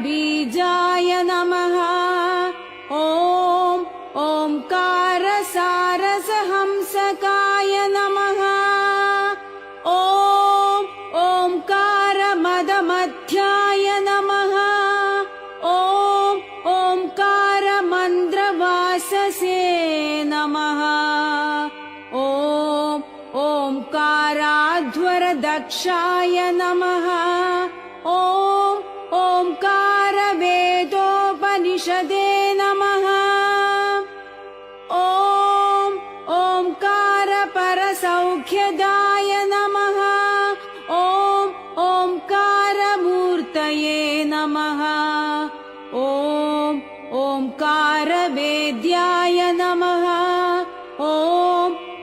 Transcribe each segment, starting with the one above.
बीजाय नमः। ॐ ओंकारसारसहंसकाय नमः। ॐ ओंकारमदमध्याय नमः। ॐ ओंकारमन्त्रवाससे नमः। ॐ ओंकाराध्वरदक्षाय नमः। ॐ ओंकारवेदोपनिषदे नमः। ॐ ओंकारपरसौख्यदाय नमः। ॐ ओंकारमूर्तये नमः। ॐ ओंकारवेद्याय नमः। ॐ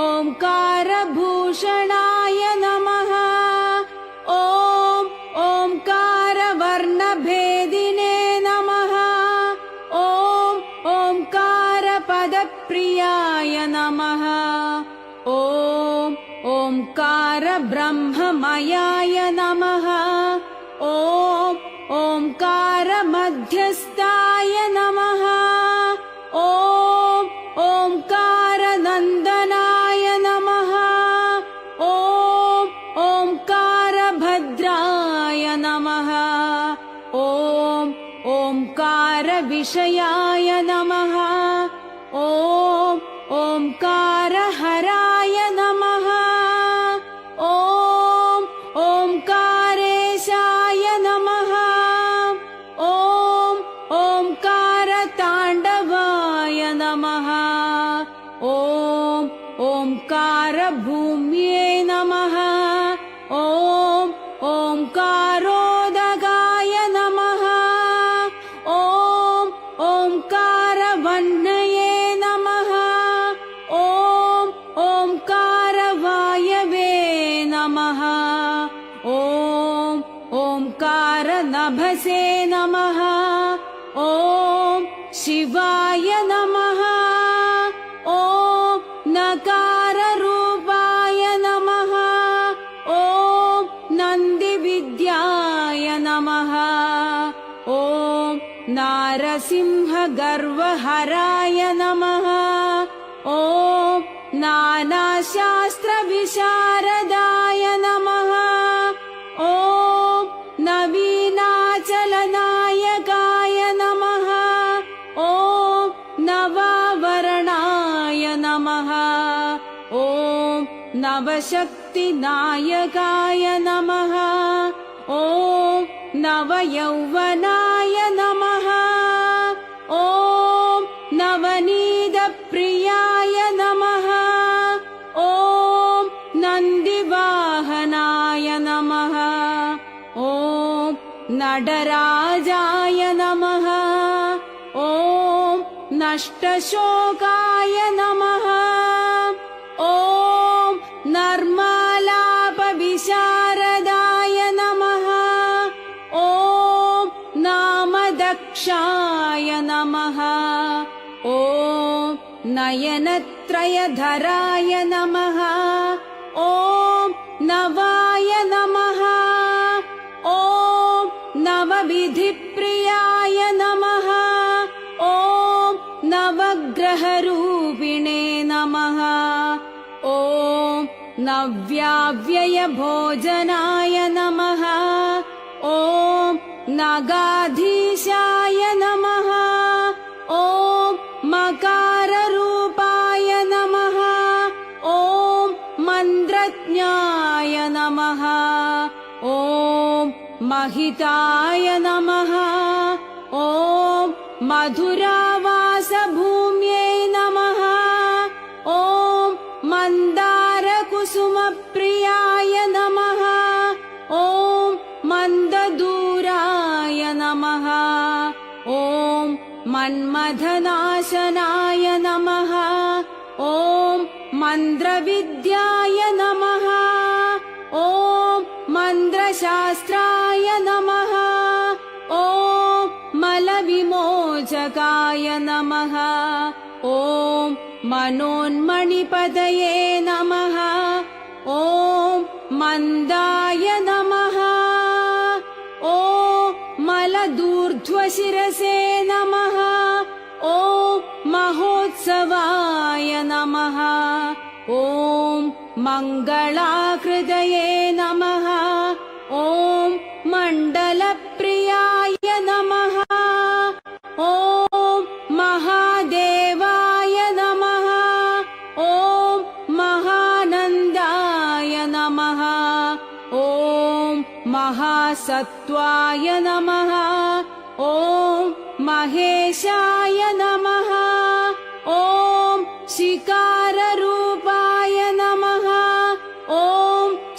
ओंकारभूषणाय नमः। ॐ ओंकारवर्णभेदिने नमः। ॐ ओंकारपदप्रियाय नमः। ॐ ओंकारब्रह्ममयाय नमः। ॐ ओंकारमध्यस्थाय नमः। ॐ ओंकारनन्दनाय नमः। ॐ ओंकारभद्राय नमः। ॐ ओंकारविषयाय नमः। ॐ ओंकारहराय नमः। ॐ ओंकारेशाय नमः। ॐ ओंकारताण्डवाय नमः। ॐ ओंकारभूम्ये नमः। ॐ ओंकारोदगाय नमः। ॐ ओंकारवह्नये नमः। ॐ ओंकारवायवे नमः। ॐ ओंकारनभसे नमः। ॐ शिवाय नमः। ॐ नकाररूपाय नमः। ॐ नन्दिविद्याय नमः। ॐ नारसिंहगर्वहराय नमः। ॐ नानाशास्त्रविशारदाय नमः। ॐ नवीनाचलनायकाय नमः। ॐ नवावरणाय नमः। ॐ नवशक्तिनायकाय नमः। ॐ नवयौवनाय नमः। ॐ नवनीतप्रियाय नमः। ॐ नन्दिवाहनाय नमः। ॐ नटराजाय नमः। ॐ नष्टशोकाय नमः। ॐ नर्मालापविशारदाय नमः। ॐ नामदक्षाय नमः। ॐ नयनत्रयधराय नमः। ॐ नवाय नमः। ॐ नवविधिप्रियाय नमः। ॐ नवग्रहरूपिणे नमः। ॐ नव्याव्ययभोजनाय नमः। ॐ नगाधीशाय नमः। ॐ मकाररूपाय नमः। ॐ मन्त्रज्ञाय नमः। ॐ महिताय नमः। ॐ मधुरावासभूम्यै नमः। ॐ मन्दारकुसुमप्रियाय नमः। ॐ मन्ददूराय नमः। ॐ मन्मथनाशनाय नमः। ॐ मन्त्रविद्याय नमः। ॐ मन्त्रशास्त्राय नमः। ॐ मलविमोचकाय नमः। ॐ मनोन्मणिपतये नमः। ॐ मन्दाय नमः। ॐ मलदूर्धवाय ऊर्ध्वशिरसे नमः। ॐ महोत्सवाय नमः। ॐ मङ्गलाकृतये नमः। ॐ मण्डलप्रियाय नमः। ॐ महादेवाय नमः। ॐ महानन्दाय नमः। ॐ महासत्त्वाय नमः। ॐ महेशाय नमः। ॐ शिकाररूपाय नमः। ॐ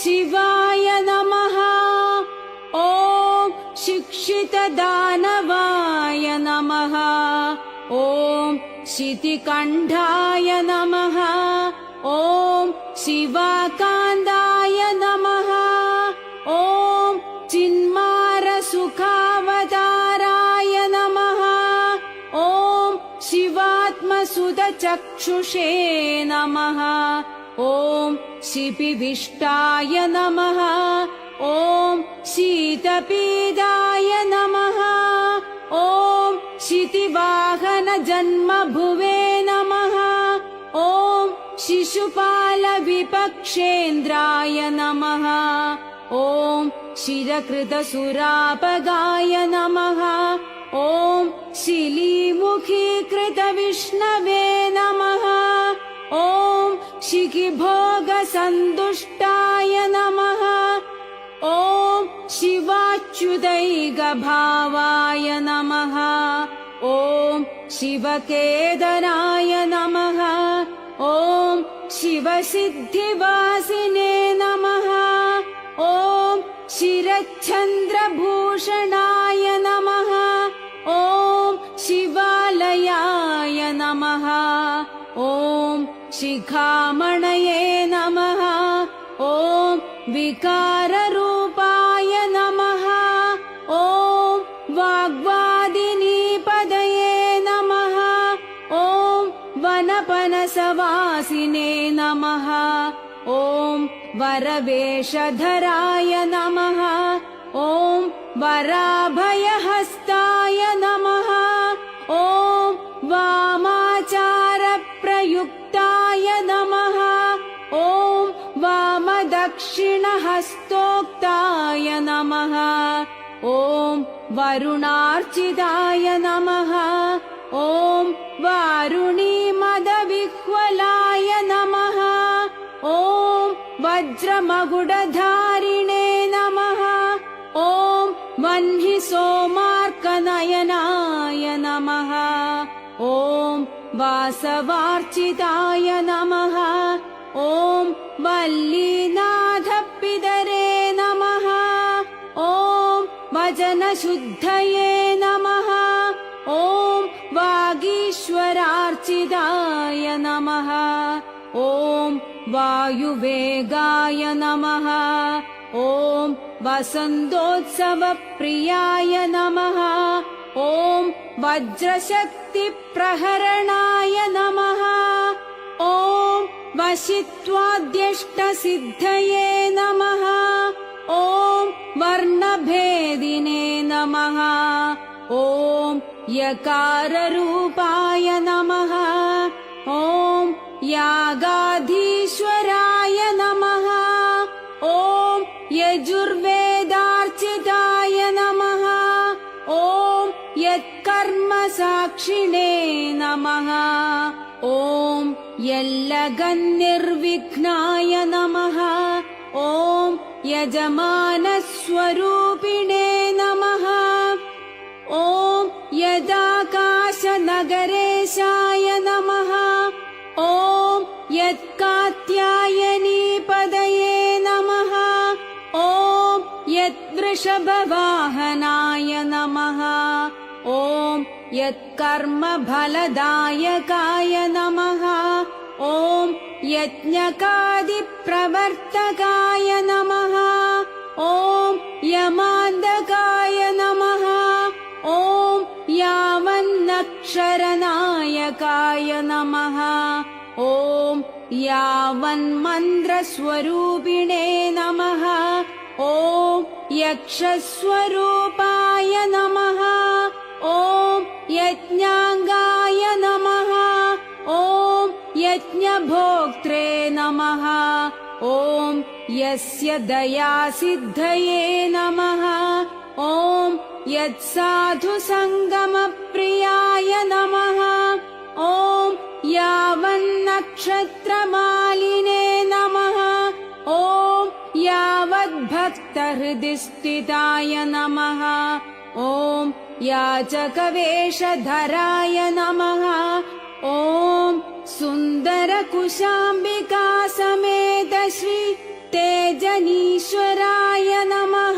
शिवाय नमः। ॐ शिक्षितदानवाय नमः। ॐ शितिकण्ठाय नमः। ॐ शिवाकान्दाय नमः। ॐ चिन्मारसुखावताराय नमः। ॐ शिवात्मसुतचक्षुषे नमः। ॐ शिपिविष्टाय नमः। ॐ शीतपीडाय नमः। ॐ शितिवाहनजन्मभुवे नमः। ॐ शिशुपालविपक्षेन्द्राय नमः। ॐ शिरकृतसुरापगाय नमः। ॐ शिलीमुखीकृतविष्णवे नमः। ॐ शिखिभोगसन्तुष्टाय नमः। ॐ शिवाच्युतैकभावाय नमः। ॐ शिवकेतनाय नमः। ॐ शिवसिद्धिवासिने नमः। ॐ शिरच्छन्द्रभूषणाय नमः। ॐ शिवालयाय नमः। ॐ शिखामणये नमः। ॐ विकाररूपाय नमः। ॐ वाग्वादिनीपदये नमः। ॐ वनपनसवासिने नमः। ॐ वरवेषधराय नमः। ॐ वराभयहस्ताय नमः। ॐ वामाचारप्रयुक्ताय नमः। ॐ वामदक्षिणहस्तोक्ताय नमः। ॐ वरुणार्चिताय नमः। ॐ वारुणीमदविह्वलाय नमः। ॐ वज्रमकुटधारिणे नमः। ॐ वह्निसोमार्कनयनाय नमः। ॐ वासवार्चिताय नमः। ॐ वल्लीनाथपितरे नमः। ॐ वचनशुद्धये नमः। ॐ वागीश्वरार्चिताय नमः। ॐ वायुवेगाय नमः। ॐ वसन्तोत्सवप्रियाय नमः। ॐ वज्रशक्तिप्रहरणाय नमः। ॐ वशित्वाद्यष्टसिद्धये नमः। ॐ वर्णभेदिने नमः। ॐ यकाररूपाय नमः। ॐ यागाधीश्वराय नमः। ॐ यजुर्वेदार्चिताय नमः। ॐ यत्कर्मसाक्षिणे नमः। ॐ यल्लगन्निर्विघ्नाय नमः। ॐ यजमानस्वरूपिणे नमः। ॐ यदाकाशनगरेशाय नमः। ॐ यत्कात्यायनीपदये नमः। ॐ यद्वृषभवाहनाय नमः। ॐ यत्कर्मफलदायकाय नमः। ॐ यज्ञकादिप्रवर्तकाय नमः। ॐ यमान्दकाय नमः। ॐ यावन्नक्षरनायकाय नमः। ॐ यावन्मन्त्रस्वरूपिणे नमः। ॐ यक्षस्वरूपाय नमः। ॐ यज्ञाङ्गाय नमः ॐ यज्ञभोक्त्रे नमः ॐ यस्य दयासिद्धये नमः ॐ यत्साधुसङ्गमप्रियाय नमः ॐ यावन्नक्षत्रमालिने नमः ॐ यावद्भक्तहृदिस्थिताय नमः ॐ याचकवेषधराय नमः ॐ सुन्दरकुशाम्बिका समेत श्री तेजनीश्वराय नमः